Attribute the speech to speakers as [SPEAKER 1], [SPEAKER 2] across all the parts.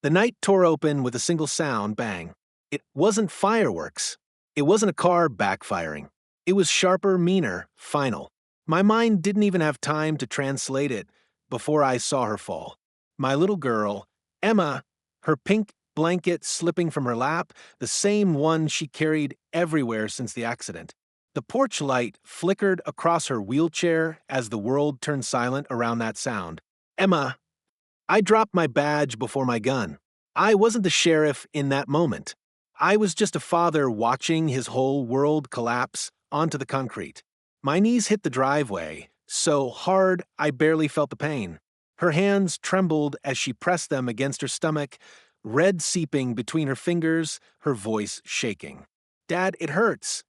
[SPEAKER 1] The night tore open with a single sound bang. It wasn't fireworks. It wasn't a car backfiring. It was sharper, meaner, final. My mind didn't even have time to translate it before I saw her fall. My little girl, Emma, her pink blanket slipping from her lap, the same one she carried everywhere since the accident. The porch light flickered across her wheelchair as the world turned silent around that sound. Emma, I dropped my badge before my gun. I wasn't the sheriff in that moment. I was just a father watching his whole world collapse onto the concrete. My knees hit the driveway, so hard I barely felt the pain. Her hands trembled as she pressed them against her stomach, red seeping between her fingers, her voice shaking. "Dad, it hurts."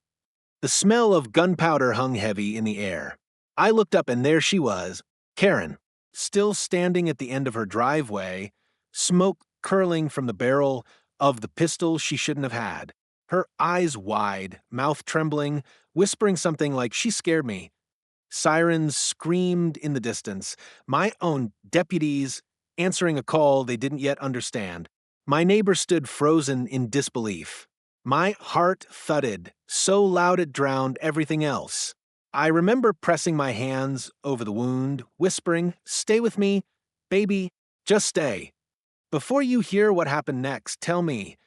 [SPEAKER 1] The smell of gunpowder hung heavy in the air. I looked up and there she was, Karen, still standing at the end of her driveway, smoke curling from the barrel of the pistol she shouldn't have had. Her eyes wide, mouth trembling, whispering something like, "She scared me." Sirens screamed in the distance, my own deputies answering a call they didn't yet understand. My neighbor stood frozen in disbelief. My heart thudded, so loud it drowned everything else. I remember pressing my hands over the wound, whispering, "Stay with me, baby, just stay." Before you hear what happened next, tell me,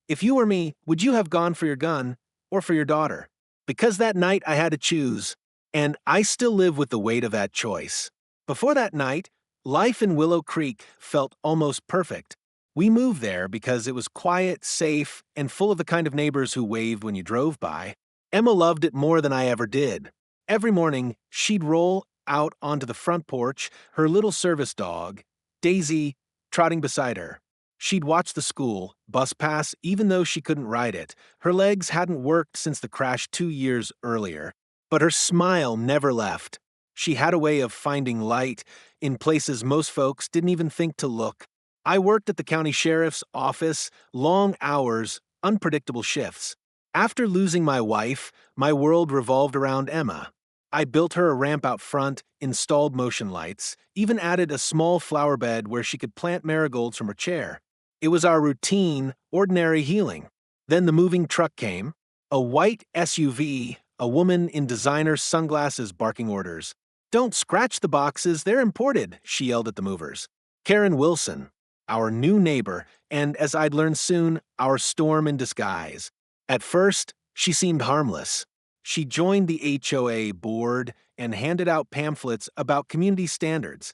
[SPEAKER 1] if you were me, would you have gone for your gun or for your daughter? Because that night I had to choose, and I still live with the weight of that choice. Before that night, life in Willow Creek felt almost perfect. We moved there because it was quiet, safe, and full of the kind of neighbors who waved when you drove by. Emma loved it more than I ever did. Every morning, she'd roll out onto the front porch, her little service dog, Daisy, trotting beside her. She'd watch the school bus pass even though she couldn't ride it. Her legs hadn't worked since the crash 2 years earlier, but her smile never left. She had a way of finding light in places most folks didn't even think to look. I worked at the county sheriff's office, long hours, unpredictable shifts. After losing my wife, my world revolved around Emma. I built her a ramp out front, installed motion lights, even added a small flower bed where she could plant marigolds from her chair. It was our routine, ordinary healing. Then the moving truck came, a white SUV, a woman in designer sunglasses barking orders. "Don't scratch the boxes, they're imported," she yelled at the movers. Karen Wilson, our new neighbor, and as I'd learn soon, our storm in disguise. At first, she seemed harmless. She joined the HOA board and handed out pamphlets about community standards.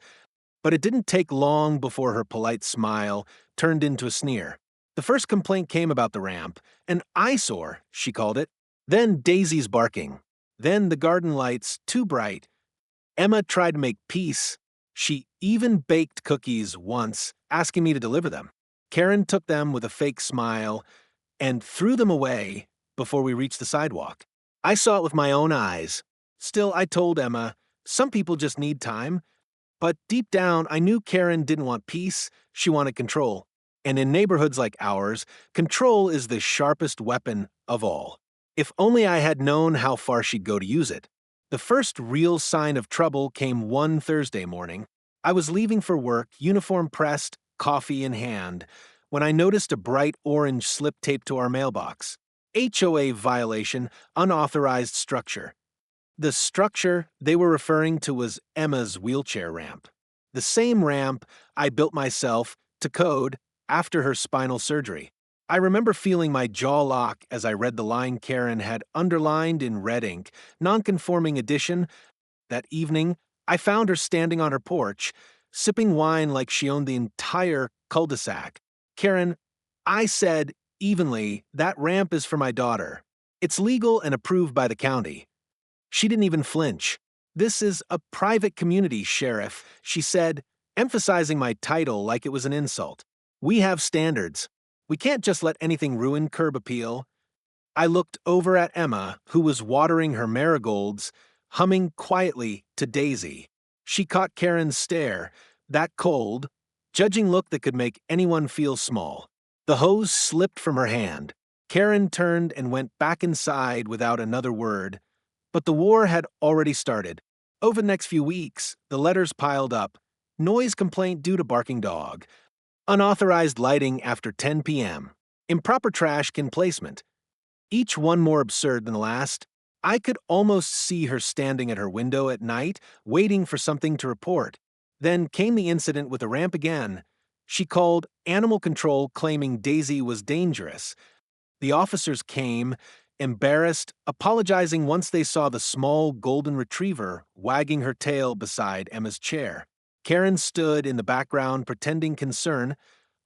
[SPEAKER 1] But it didn't take long before her polite smile turned into a sneer. The first complaint came about the ramp, an eyesore, she called it. Then Daisy's barking. Then the garden lights, too bright. Emma tried to make peace. She even baked cookies once, asking me to deliver them. Karen took them with a fake smile and threw them away before we reached the sidewalk. I saw it with my own eyes. Still, I told Emma, some people just need time. But deep down, I knew Karen didn't want peace, she wanted control. And in neighborhoods like ours, control is the sharpest weapon of all. If only I had known how far she'd go to use it. The first real sign of trouble came one Thursday morning. I was leaving for work, uniform pressed, coffee in hand, when I noticed a bright orange slip taped to our mailbox. HOA violation, unauthorized structure. The structure they were referring to was Emma's wheelchair ramp. The same ramp I built myself to code after her spinal surgery. I remember feeling my jaw lock as I read the line Karen had underlined in red ink, nonconforming addition. That evening, I found her standing on her porch, sipping wine like she owned the entire cul-de-sac. "Karen," I said evenly, "that ramp is for my daughter. It's legal and approved by the county." She didn't even flinch. "This is a private community, Sheriff," she said, emphasizing my title like it was an insult. "We have standards. We can't just let anything ruin curb appeal." I looked over at Emma, who was watering her marigolds, humming quietly to Daisy. She caught Karen's stare, that cold, judging look that could make anyone feel small. The hose slipped from her hand. Karen turned and went back inside without another word. But the war had already started. Over the next few weeks, the letters piled up. Noise complaint due to barking dog. Unauthorized lighting after 10 p.m. Improper trash can placement. Each one more absurd than the last. I could almost see her standing at her window at night, waiting for something to report. Then came the incident with the ramp again. She called animal control claiming Daisy was dangerous. The officers came, embarrassed, apologizing once they saw the small golden retriever wagging her tail beside Emma's chair. Karen stood in the background pretending concern,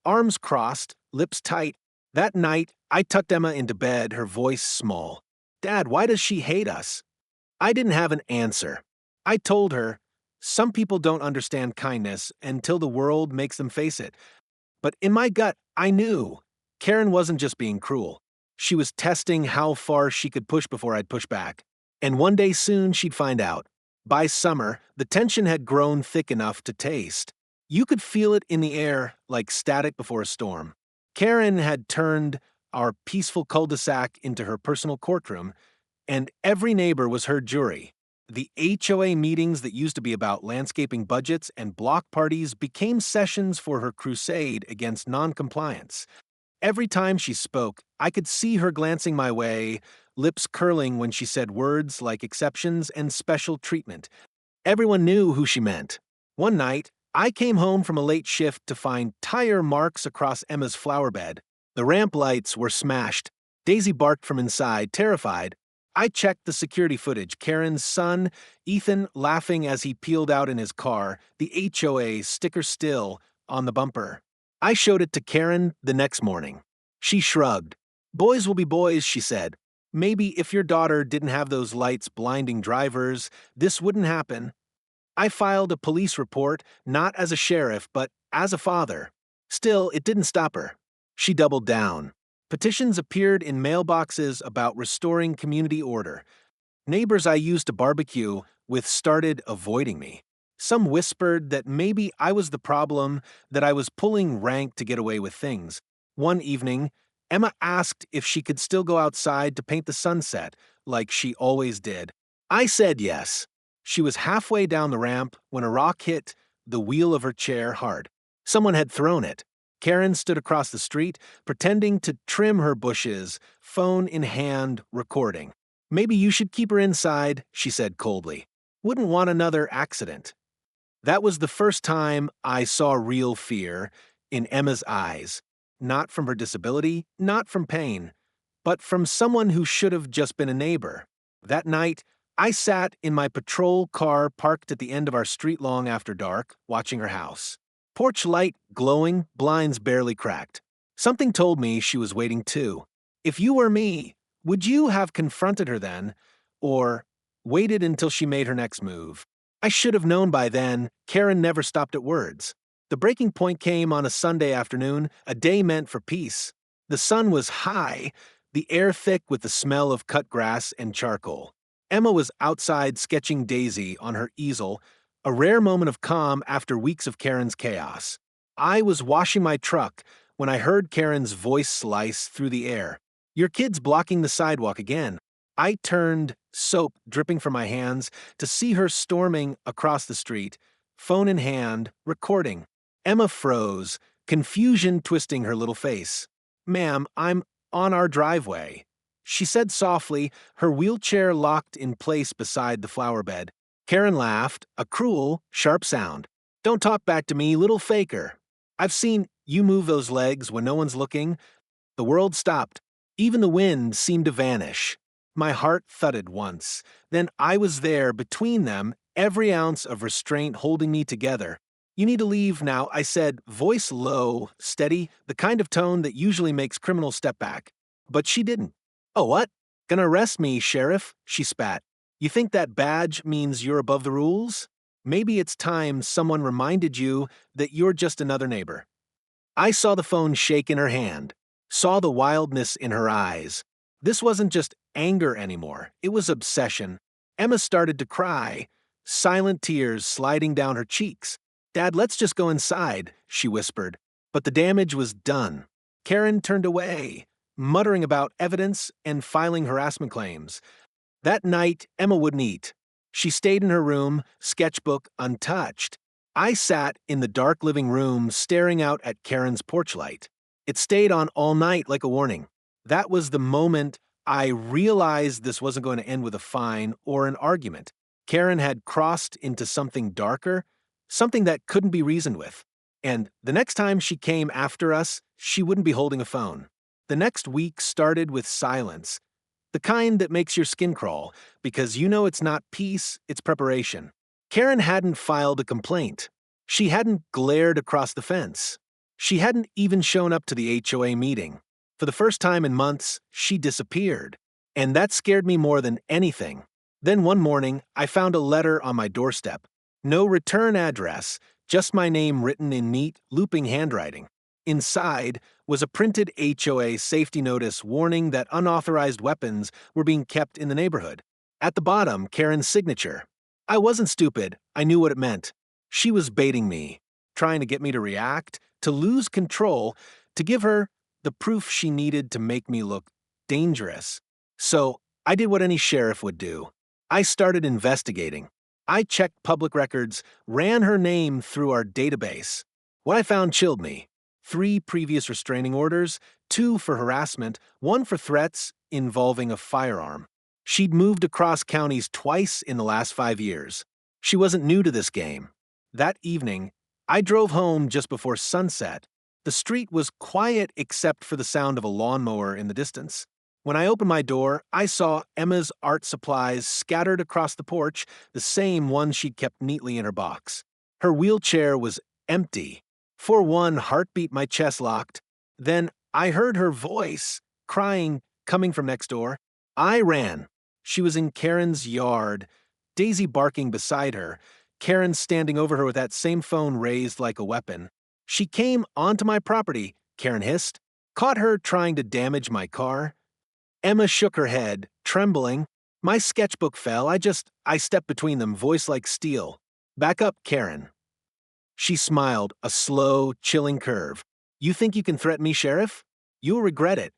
[SPEAKER 1] arms crossed, lips tight. That night, I tucked Emma into bed, her voice small. "Dad, why does she hate us?" I didn't have an answer. I told her, some people don't understand kindness until the world makes them face it. But in my gut, I knew. Karen wasn't just being cruel. She was testing how far she could push before I'd push back. And one day soon she'd find out. By summer, the tension had grown thick enough to taste. You could feel it in the air like static before a storm. Karen had turned our peaceful cul-de-sac into her personal courtroom, and every neighbor was her jury. The HOA meetings that used to be about landscaping budgets and block parties became sessions for her crusade against noncompliance. Every time she spoke, I could see her glancing my way, lips curling when she said words like exceptions and special treatment. Everyone knew who she meant. One night, I came home from a late shift to find tire marks across Emma's flower bed. The ramp lights were smashed. Daisy barked from inside, terrified. I checked the security footage. Karen's son, Ethan, laughing as he peeled out in his car, the HOA sticker still on the bumper. I showed it to Karen the next morning. She shrugged. "Boys will be boys," she said. "Maybe if your daughter didn't have those lights blinding drivers, this wouldn't happen." I filed a police report, not as a sheriff, but as a father. Still, it didn't stop her. She doubled down. Petitions appeared in mailboxes about restoring community order. Neighbors I used to barbecue with started avoiding me. Some whispered that maybe I was the problem, that I was pulling rank to get away with things. One evening, Emma asked if she could still go outside to paint the sunset, like she always did. I said yes. She was halfway down the ramp when a rock hit the wheel of her chair hard. Someone had thrown it. Karen stood across the street, pretending to trim her bushes, phone in hand, recording. "Maybe you should keep her inside," she said coldly. "Wouldn't want another accident." That was the first time I saw real fear in Emma's eyes, not from her disability, not from pain, but from someone who should have just been a neighbor. That night, I sat in my patrol car parked at the end of our street long after dark, watching her house. Porch light glowing, blinds barely cracked. Something told me she was waiting too. If you were me, would you have confronted her then, or waited until she made her next move? I should have known by then. Karen never stopped at words. The breaking point came on a Sunday afternoon, a day meant for peace. The sun was high, the air thick with the smell of cut grass and charcoal. Emma was outside sketching Daisy on her easel, a rare moment of calm after weeks of Karen's chaos. I was washing my truck when I heard Karen's voice slice through the air. "Your kid's blocking the sidewalk again." I turned, soap dripping from my hands, to see her storming across the street, phone in hand, recording. Emma froze, confusion twisting her little face. "Ma'am, I'm on our driveway," she said softly, her wheelchair locked in place beside the flower bed. Karen laughed, a cruel, sharp sound. "Don't talk back to me, little faker. I've seen you move those legs when no one's looking." The world stopped. Even the wind seemed to vanish. My heart thudded once. Then I was there between them, every ounce of restraint holding me together. "You need to leave now," I said, voice low, steady, the kind of tone that usually makes criminals step back. But she didn't. "Oh, what? Gonna arrest me, Sheriff?" she spat. "You think that badge means you're above the rules? Maybe it's time someone reminded you that you're just another neighbor." I saw the phone shake in her hand, saw the wildness in her eyes. This wasn't just anger anymore, it was obsession. Emma started to cry, silent tears sliding down her cheeks. "Dad, let's just go inside," she whispered. But the damage was done. Karen turned away, muttering about evidence and filing harassment claims. That night, Emma wouldn't eat. She stayed in her room, sketchbook untouched. I sat in the dark living room staring out at Karen's porch light. It stayed on all night like a warning. That was the moment I realized this wasn't going to end with a fine or an argument. Karen had crossed into something darker, something that couldn't be reasoned with. And the next time she came after us, she wouldn't be holding a phone. The next week started with silence, the kind that makes your skin crawl, because you know it's not peace, it's preparation. Karen hadn't filed a complaint. She hadn't glared across the fence. She hadn't even shown up to the HOA meeting. For the first time in months, she disappeared. And that scared me more than anything. Then one morning, I found a letter on my doorstep. No return address, just my name written in neat, looping handwriting. Inside was a printed HOA safety notice warning that unauthorized weapons were being kept in the neighborhood. At the bottom, Karen's signature. I wasn't stupid. I knew what it meant. She was baiting me, trying to get me to react, to lose control, to give her the proof she needed to make me look dangerous. So I did what any sheriff would do. I started investigating. I checked public records, ran her name through our database. What I found chilled me. 3 previous restraining orders, 2 for harassment, 1 for threats involving a firearm. She'd moved across counties twice in the last 5 years. She wasn't new to this game. That evening, I drove home just before sunset. The street was quiet except for the sound of a lawnmower in the distance. When I opened my door, I saw Emma's art supplies scattered across the porch, the same ones she'd kept neatly in her box. Her wheelchair was empty. For one heartbeat, my chest locked. Then I heard her voice, crying, coming from next door. I ran. She was in Karen's yard, Daisy barking beside her, Karen standing over her with that same phone raised like a weapon. She came onto my property, Karen hissed, caught her trying to damage my car. Emma shook her head, trembling. My sketchbook fell. I stepped between them, voice like steel. Back up, Karen. She smiled, a slow, chilling curve. You think you can threaten me, Sheriff? You'll regret it.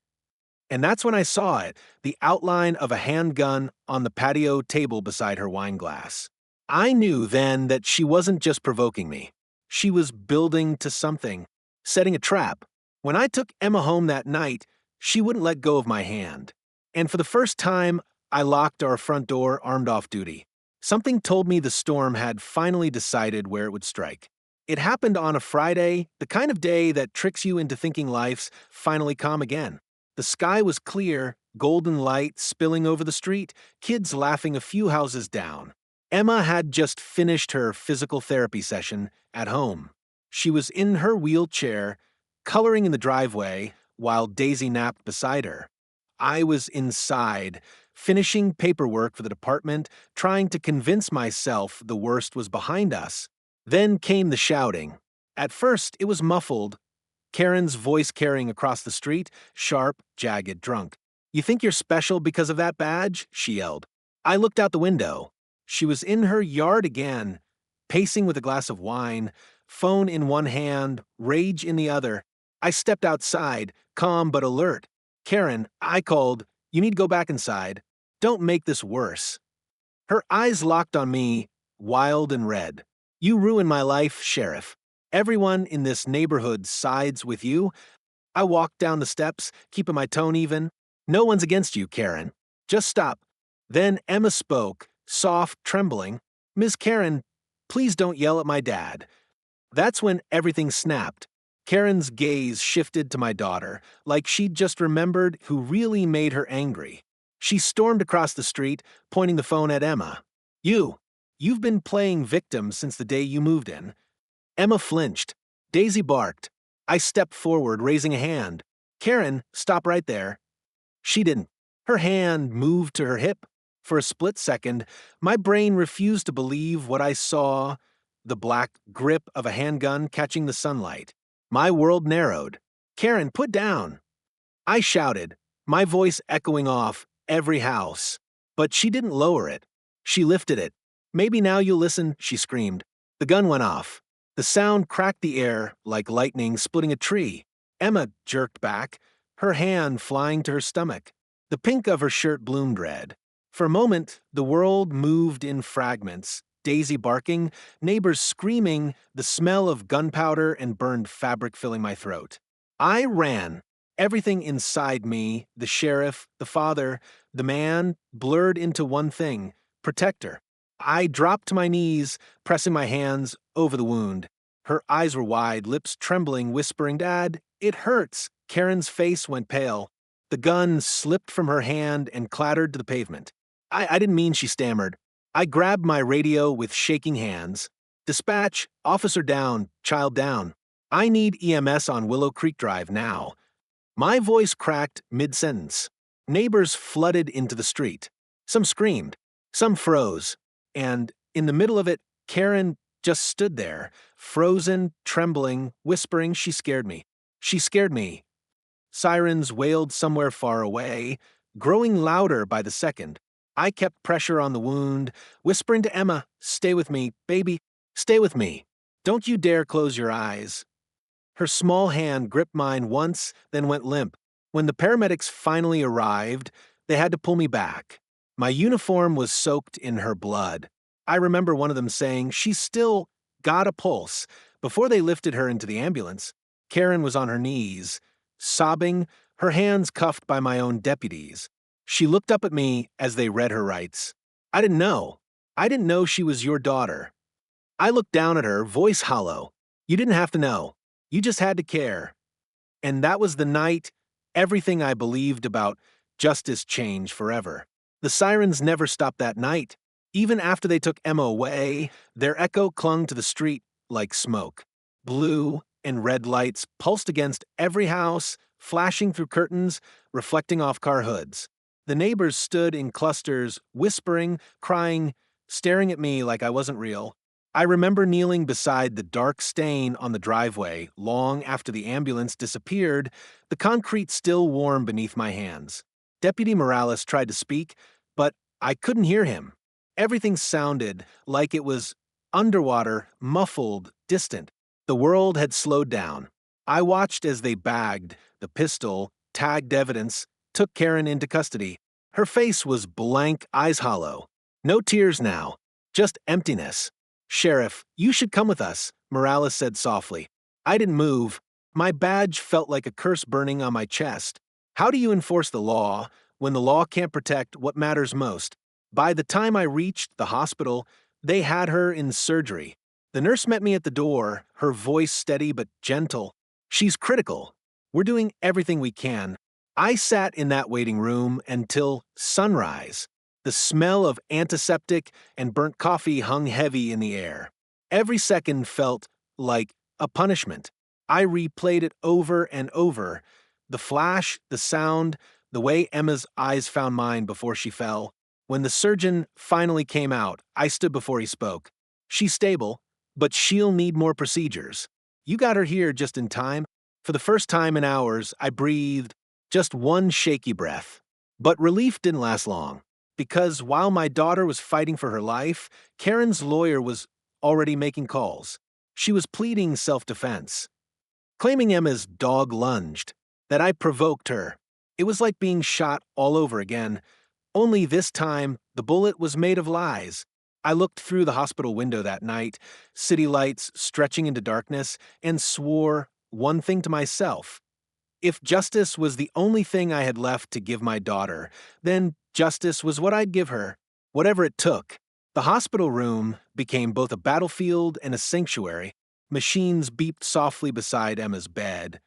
[SPEAKER 1] And that's when I saw it, the outline of a handgun on the patio table beside her wine glass. I knew then that she wasn't just provoking me. She was building to something, setting a trap. When I took Emma home that night, she wouldn't let go of my hand. And for the first time, I locked our front door, armed off duty. Something told me the storm had finally decided where it would strike. It happened on a Friday, the kind of day that tricks you into thinking life's finally calm again. The sky was clear, golden light spilling over the street, kids laughing a few houses down. Emma had just finished her physical therapy session at home. She was in her wheelchair, coloring in the driveway, while Daisy napped beside her. I was inside, finishing paperwork for the department, trying to convince myself the worst was behind us. Then came the shouting. At first, it was muffled. Karen's voice carrying across the street, sharp, jagged, drunk. You think you're special because of that badge? She yelled. I looked out the window. She was in her yard again, pacing with a glass of wine, phone in one hand, rage in the other. I stepped outside, calm but alert. Karen, I called, you need to go back inside. Don't make this worse. Her eyes locked on me, wild and red. You ruined my life, Sheriff. Everyone in this neighborhood sides with you. I walked down the steps, keeping my tone even. No one's against you, Karen. Just stop. Then Emma spoke, soft, trembling. Miss Karen, please don't yell at my dad. That's when everything snapped. Karen's gaze shifted to my daughter, like she'd just remembered who really made her angry. She stormed across the street, pointing the phone at Emma. You've been playing victim since the day you moved in. Emma flinched. Daisy barked. I stepped forward, raising a hand. Karen, stop right there. She didn't. Her hand moved to her hip. For a split second, my brain refused to believe what I saw, the black grip of a handgun catching the sunlight. My world narrowed. Karen, put down. I shouted, my voice echoing off every house. But she didn't lower it. She lifted it. Maybe now you'll listen, she screamed. The gun went off. The sound cracked the air like lightning splitting a tree. Emma jerked back, her hand flying to her stomach. The pink of her shirt bloomed red. For a moment, the world moved in fragments, Daisy barking, neighbors screaming, the smell of gunpowder and burned fabric filling my throat. I ran. Everything inside me, the sheriff, the father, the man, blurred into one thing: protector. I dropped to my knees, pressing my hands over the wound. Her eyes were wide, lips trembling, whispering, "Dad, it hurts." Karen's face went pale. The gun slipped from her hand and clattered to the pavement. I didn't mean, she stammered. I grabbed my radio with shaking hands. "Dispatch, officer down, child down. I need EMS on Willow Creek Drive now." My voice cracked mid-sentence. Neighbors flooded into the street. Some screamed, some froze, and in the middle of it, Karen just stood there, frozen, trembling, whispering. She scared me. She scared me. Sirens wailed somewhere far away, growing louder by the second. I kept pressure on the wound, whispering to Emma, "Stay with me, baby, stay with me. Don't you dare close your eyes." Her small hand gripped mine once, then went limp. When the paramedics finally arrived, they had to pull me back. My uniform was soaked in her blood. I remember one of them saying, "She's still got a pulse." Before they lifted her into the ambulance, Karen was on her knees, sobbing, her hands cuffed by my own deputies. She looked up at me as they read her rights. "I didn't know. I didn't know she was your daughter." I looked down at her, voice hollow. "You didn't have to know. You just had to care." And that was the night everything I believed about justice changed forever. The sirens never stopped that night. Even after they took Emma away, their echo clung to the street like smoke. Blue and red lights pulsed against every house, flashing through curtains, reflecting off car hoods. The neighbors stood in clusters, whispering, crying, staring at me like I wasn't real. I remember kneeling beside the dark stain on the driveway long after the ambulance disappeared, the concrete still warm beneath my hands. Deputy Morales tried to speak, but I couldn't hear him. Everything sounded like it was underwater, muffled, distant. The world had slowed down. I watched as they bagged the pistol, tagged evidence, took Karen into custody. Her face was blank, eyes hollow. No tears now, just emptiness. "Sheriff, you should come with us," Morales said softly. I didn't move. My badge felt like a curse burning on my chest. How do you enforce the law when the law can't protect what matters most? By the time I reached the hospital, they had her in surgery. The nurse met me at the door, her voice steady but gentle. "She's critical. We're doing everything we can." I sat in that waiting room until sunrise. The smell of antiseptic and burnt coffee hung heavy in the air. Every second felt like a punishment. I replayed it over and over. The flash, the sound, the way Emma's eyes found mine before she fell. When the surgeon finally came out, I stood before he spoke. "She's stable, but she'll need more procedures. You got her here just in time." For the first time in hours, I breathed just one shaky breath. But relief didn't last long. Because while my daughter was fighting for her life, Karen's lawyer was already making calls. She was pleading self-defense, claiming Emma's dog lunged, that I provoked her. It was like being shot all over again, only this time the bullet was made of lies. I looked through the hospital window that night, city lights stretching into darkness, and swore one thing to myself. If justice was the only thing I had left to give my daughter, then justice was what I'd give her, whatever it took. The hospital room became both a battlefield and a sanctuary. Machines beeped softly beside Emma's bed.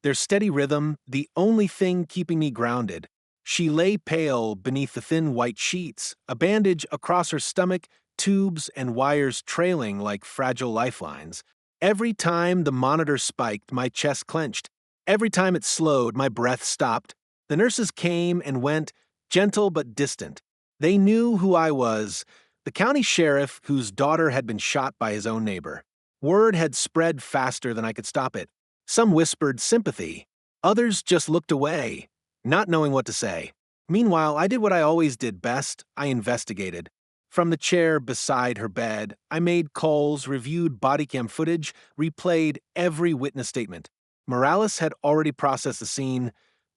[SPEAKER 1] Their steady rhythm, the only thing keeping me grounded. She lay pale beneath the thin white sheets, a bandage across her stomach, tubes and wires trailing like fragile lifelines. Every time the monitor spiked, my chest clenched. Every time it slowed, my breath stopped. The nurses came and went, gentle but distant. They knew who I was, the county sheriff whose daughter had been shot by his own neighbor. Word had spread faster than I could stop it. Some whispered sympathy. Others just looked away, not knowing what to say. Meanwhile, I did what I always did best. I investigated. From the chair beside her bed, I made calls, reviewed body cam footage, replayed every witness statement. Morales had already processed the scene,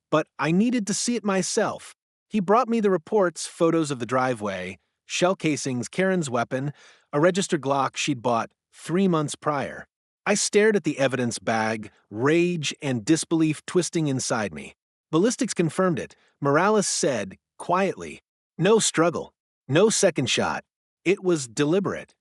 [SPEAKER 1] but I needed to see it myself. He brought me the reports, photos of the driveway, shell casings, Karen's weapon, a registered Glock she'd bought 3 months prior. I stared at the evidence bag, rage and disbelief twisting inside me. Ballistics confirmed it. Morales said, quietly, no struggle, no second shot. It was deliberate.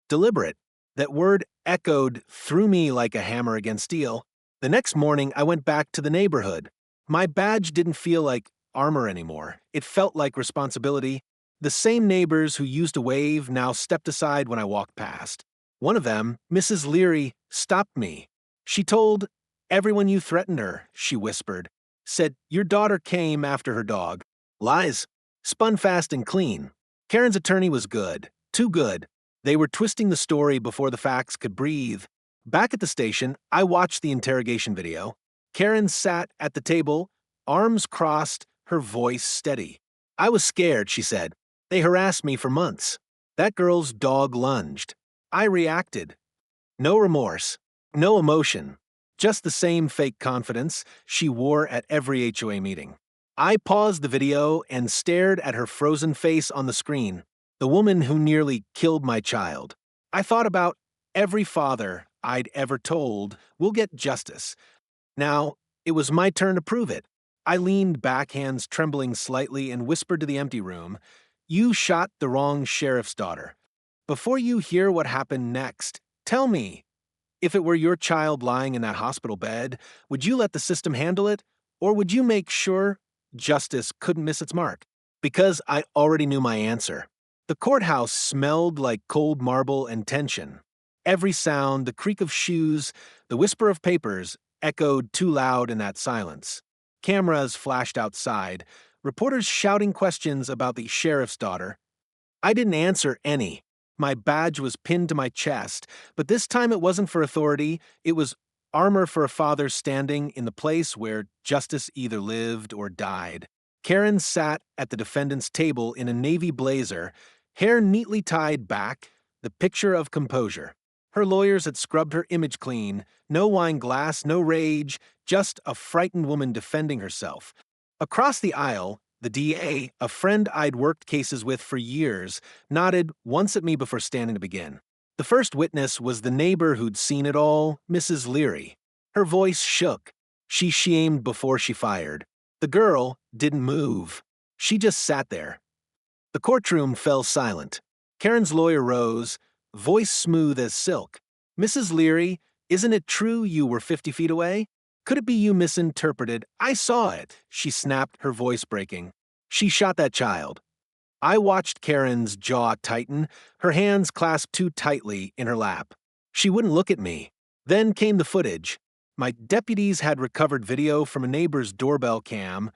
[SPEAKER 1] Deliberate. That word echoed through me like a hammer against steel. The next morning, I went back to the neighborhood. My badge didn't feel like armor anymore. It felt like responsibility. The same neighbors who used to wave now stepped aside when I walked past. One of them, Mrs. Leary, stopped me. She told everyone you threatened her, she whispered. Said your daughter came after her dog. Lies. Spun fast and clean. Karen's attorney was good. Too good. They were twisting the story before the facts could breathe. Back at the station, I watched the interrogation video. Karen sat at the table, arms crossed, her voice steady. I was scared, she said. They harassed me for months. That girl's dog lunged. I reacted. No remorse. No emotion. Just the same fake confidence she wore at every HOA meeting. I paused the video and stared at her frozen face on the screen. The woman who nearly killed my child. I thought about every father I'd ever told will get justice. Now, it was my turn to prove it. I leaned back, hands trembling slightly, and whispered to the empty room, you shot the wrong sheriff's daughter. Before you hear what happened next, tell me, if it were your child lying in that hospital bed, would you let the system handle it? Or would you make sure justice couldn't miss its mark? Because I already knew my answer. The courthouse smelled like cold marble and tension. Every sound, the creak of shoes, the whisper of papers, echoed too loud in that silence. Cameras flashed outside, reporters shouting questions about the sheriff's daughter. I didn't answer any. My badge was pinned to my chest, but this time it wasn't for authority, it was armor for a father standing in the place where justice either lived or died. Karen sat at the defendant's table in a navy blazer, hair neatly tied back, the picture of composure. Her lawyers had scrubbed her image clean, no wine glass, no rage, just a frightened woman defending herself. Across the aisle, the DA, a friend I'd worked cases with for years, nodded once at me before standing to begin. The first witness was the neighbor who'd seen it all, Mrs. Leary. Her voice shook. She aimed before she fired. The girl didn't move. She just sat there. The courtroom fell silent. Karen's lawyer rose, voice smooth as silk. Mrs. Leary, isn't it true you were 50 feet away? Could it be you misinterpreted? I saw it, she snapped, her voice breaking. She shot that child. I watched Karen's jaw tighten, her hands clasped too tightly in her lap. She wouldn't look at me. Then came the footage. My deputies had recovered video from a neighbor's doorbell cam,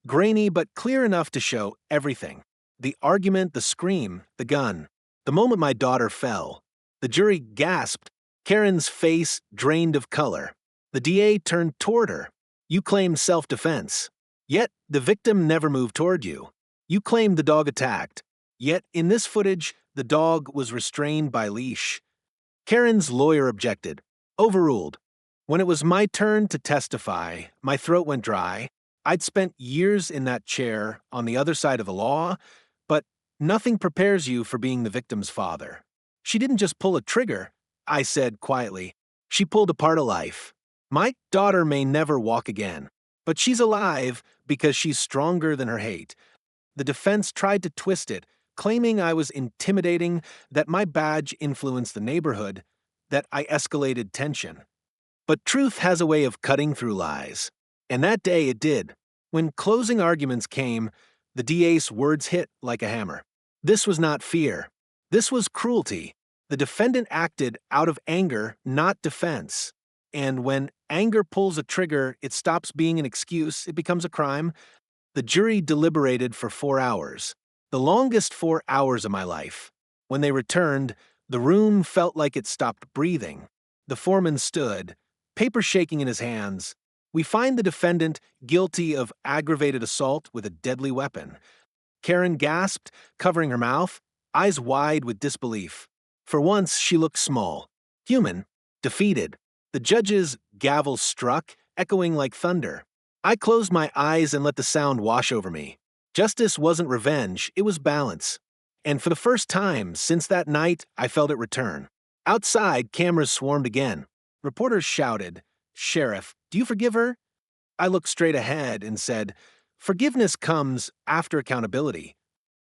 [SPEAKER 1] grainy but clear enough to show everything. The argument, the scream, the gun. The moment my daughter fell, the jury gasped. Karen's face drained of color. The DA turned toward her. You claimed self-defense. Yet the victim never moved toward you. You claimed the dog attacked. Yet in this footage, the dog was restrained by leash. Karen's lawyer objected. Overruled. When it was my turn to testify, my throat went dry. I'd spent years in that chair on the other side of the law, but nothing prepares you for being the victim's father. She didn't just pull a trigger, I said quietly. She pulled apart a life. My daughter may never walk again, but she's alive because she's stronger than her hate. The defense tried to twist it, claiming I was intimidating, that my badge influenced the neighborhood, that I escalated tension. But truth has a way of cutting through lies. And that day it did. When closing arguments came, the DA's words hit like a hammer. This was not fear. This was cruelty. The defendant acted out of anger, not defense. And when anger pulls a trigger, it stops being an excuse, it becomes a crime. The jury deliberated for 4 hours, the longest 4 hours of my life. When they returned, the room felt like it stopped breathing. The foreman stood, paper shaking in his hands. We find the defendant guilty of aggravated assault with a deadly weapon. Karen gasped, covering her mouth, eyes wide with disbelief. For once, she looked small, human, defeated. The judge's gavel struck, echoing like thunder. I closed my eyes and let the sound wash over me. Justice wasn't revenge, it was balance. And for the first time since that night, I felt it return. Outside, cameras swarmed again. Reporters shouted, "Sheriff, do you forgive her?" I looked straight ahead and said, "Forgiveness comes after accountability."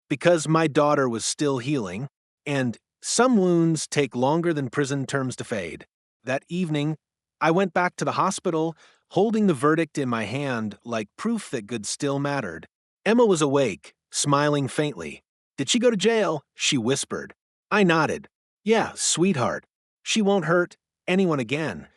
[SPEAKER 1] Because my daughter was still healing, and some wounds take longer than prison terms to fade. That evening, I went back to the hospital, holding the verdict in my hand like proof that good still mattered. Emma was awake, smiling faintly. "Did she go to jail?" she whispered. I nodded. "Yeah, sweetheart. She won't hurt anyone again."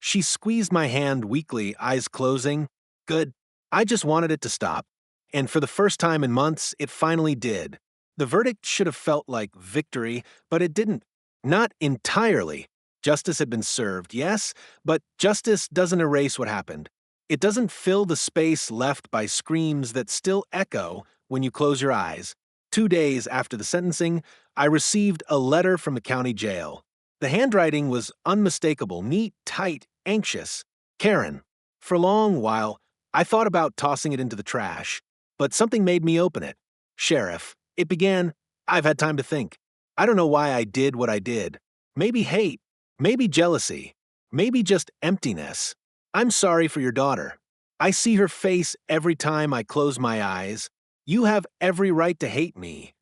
[SPEAKER 1] She squeezed my hand weakly, eyes closing. "Good. I just wanted it to stop." And for the first time in months, it finally did. The verdict should have felt like victory, but it didn't. Not entirely. Justice had been served, yes, but justice doesn't erase what happened. It doesn't fill the space left by screams that still echo when you close your eyes. 2 days after the sentencing, I received a letter from the county jail. The handwriting was unmistakable, neat, tight, anxious. "Karen." For a long while, I thought about tossing it into the trash, but something made me open it. "Sheriff." It began, "I've had time to think. I don't know why I did what I did. Maybe hate, maybe jealousy, maybe just emptiness. I'm sorry for your daughter. I see her face every time I close my eyes. You have every right to hate me."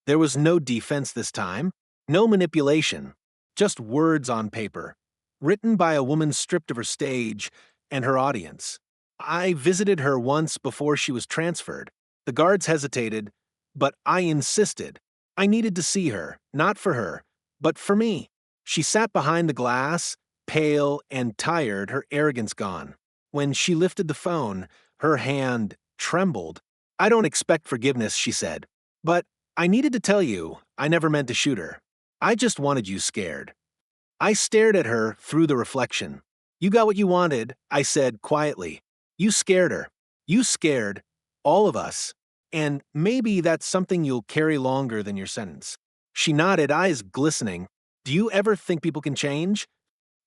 [SPEAKER 1] There was no defense this time, no manipulation, just words on paper, written by a woman stripped of her stage and her audience. I visited her once before she was transferred. The guards hesitated, but I insisted. I needed to see her, not for her, but for me. She sat behind the glass, pale and tired, her arrogance gone. When she lifted the phone, her hand trembled. "I don't expect forgiveness," she said. "But I needed to tell you, I never meant to shoot her. I just wanted you scared." I stared at her through the reflection. "You got what you wanted," I said quietly. "You scared her. You scared all of us. And maybe that's something you'll carry longer than your sentence." She nodded, eyes glistening. "Do you ever think people can change?"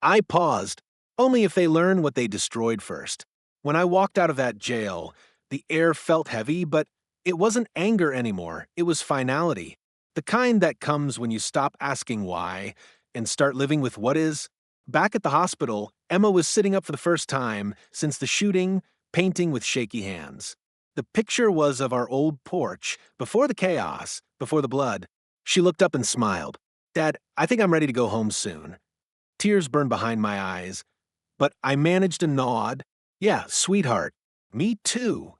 [SPEAKER 1] I paused. "Only if they learn what they destroyed first." When I walked out of that jail, the air felt heavy, but it wasn't anger anymore. It was finality. The kind that comes when you stop asking why and start living with what is. Back at the hospital, Emma was sitting up for the first time since the shooting, painting with shaky hands. The picture was of our old porch, before the chaos, before the blood. She looked up and smiled. "Dad, I think I'm ready to go home soon." Tears burned behind my eyes, but I managed a nod. "Yeah, sweetheart. Me too."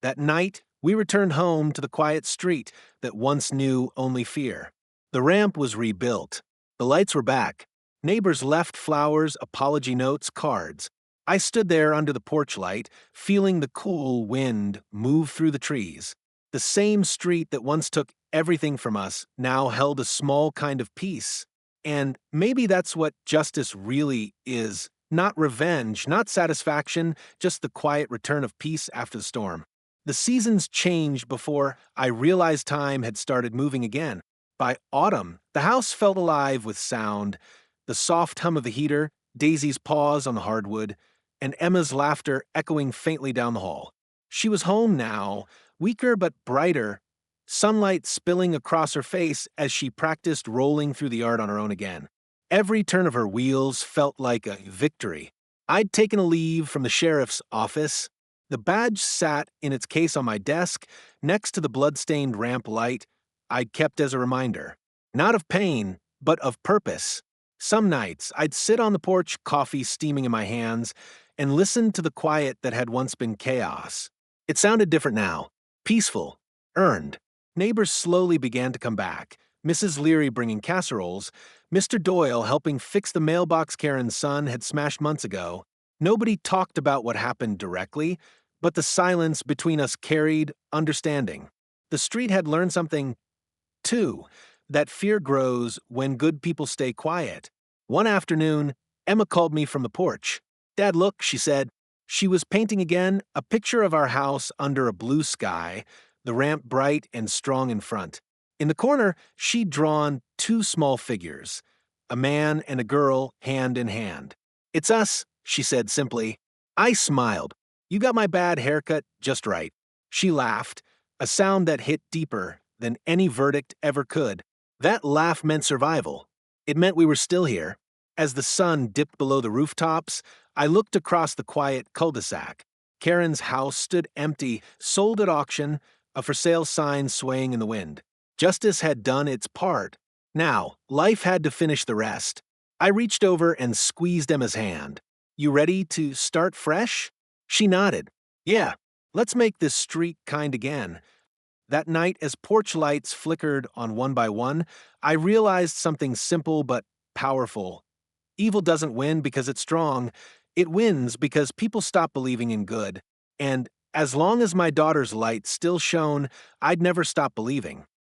[SPEAKER 1] That night, we returned home to the quiet street that once knew only fear. The ramp was rebuilt. The lights were back. Neighbors left flowers, apology notes, cards. I stood there under the porch light, feeling the cool wind move through the trees. The same street that once took everything from us now held a small kind of peace. And maybe that's what justice really is. Not revenge, not satisfaction, just the quiet return of peace after the storm. The seasons changed before I realized time had started moving again. By autumn, the house felt alive with sound, the soft hum of the heater, Daisy's paws on the hardwood, and Emma's laughter echoing faintly down the hall. She was home now, weaker but brighter, sunlight spilling across her face as she practiced rolling through the yard on her own again. Every turn of her wheels felt like a victory. I'd taken a leave from the sheriff's office. The badge sat in its case on my desk, next to the blood-stained ramp light I'd kept as a reminder. Not of pain, but of purpose. Some nights, I'd sit on the porch, coffee steaming in my hands, and listen to the quiet that had once been chaos. It sounded different now. Peaceful. Earned. Neighbors slowly began to come back. Mrs. Leary bringing casseroles, Mr. Doyle helping fix the mailbox Karen's son had smashed months ago. Nobody talked about what happened directly, but the silence between us carried understanding. The street had learned something, too, that fear grows when good people stay quiet. One afternoon, Emma called me from the porch. "Dad, look," she said. She was painting again, a picture of our house under a blue sky, the ramp bright and strong in front. In the corner, she'd drawn two small figures, a man and a girl, hand in hand. "It's us," she said simply. I smiled. "You got my bad haircut just right." She laughed, a sound that hit deeper than any verdict ever could. That laugh meant survival. It meant we were still here. As the sun dipped below the rooftops, I looked across the quiet cul-de-sac. Karen's house stood empty, sold at auction, a for sale sign swaying in the wind. Justice had done its part. Now, life had to finish the rest. I reached over and squeezed Emma's hand. You ready to start fresh? She nodded. Yeah, let's make this streak kind again. That night, as porch lights flickered on one by one, I realized something simple but powerful. Evil doesn't win because it's strong. It wins because people stop believing in good. And as long as my daughter's light still shone, I'd never stop believing.